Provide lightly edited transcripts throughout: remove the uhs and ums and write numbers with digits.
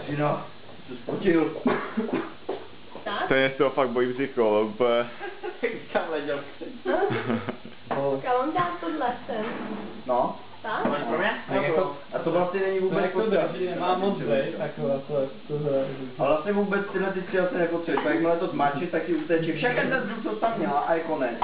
Martina, jsi spotil. Tak? To je z toho fakt bojí břicho, úplně. Kam leděl? Kalon dá tohle sem. No. Tak? Máš pro mě? A to vlastně není vůbec potřeba. Nemá moc vej, takhle tohle. A vlastně vůbec tyhle ty střelce nepotřebuješ, jakmile to zmáčíš, tak ti uteče. Všechny ten vzduch, co tam měla, a je konec.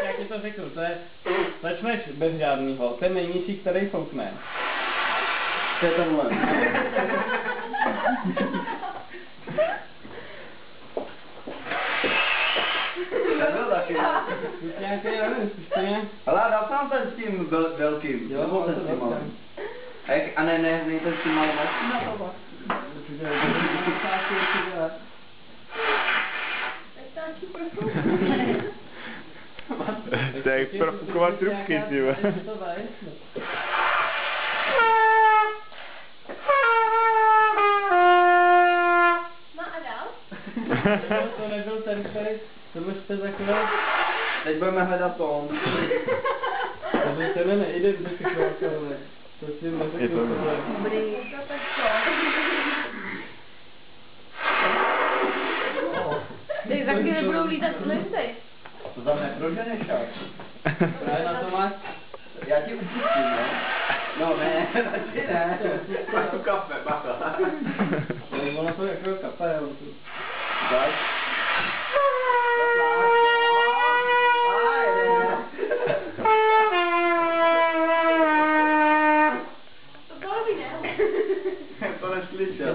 Jak je to řekl, začneš bez žádnýho, ten nejnižší, který foukne. To je tenhle. Nebyl taky. Nějaký, nevím, zkušeně. Ale dal jsem ten s tím velkým. Jo, nebo ten s tím malým. A ne, ten s tím malým. To je jak profukovat trubky, ty vole. No a dál? To nebyl ten, který, tohle jste takové... Teď budeme hledat tón. To tenhle neidentifikovat, ale to si neřeknu tohle. Dobrý, tak co? Teď za chvíli nebudou lítat listy. To tam neproženeš až. Právě na to máš... Já ti upustím, no. No ne, radši ne. Máš tu kafe, bacha. Ono to jako kafe, jo. Daj. To bylo by ne. To neslyšel.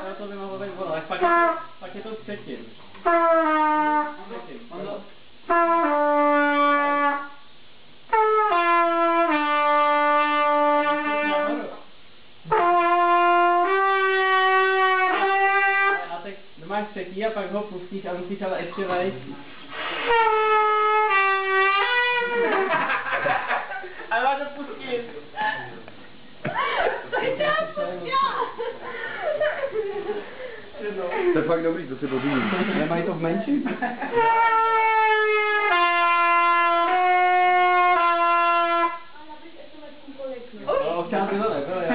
Já to by mohlo být ono, ale pak je to předtím. A teď máš třetí a pak ho pustíš a musíš ale ještě vejít. Ale máš to pustit. To je fakt dobrý, to si rozumím. Nemají to v menším? No, občas by to nebylo, jo.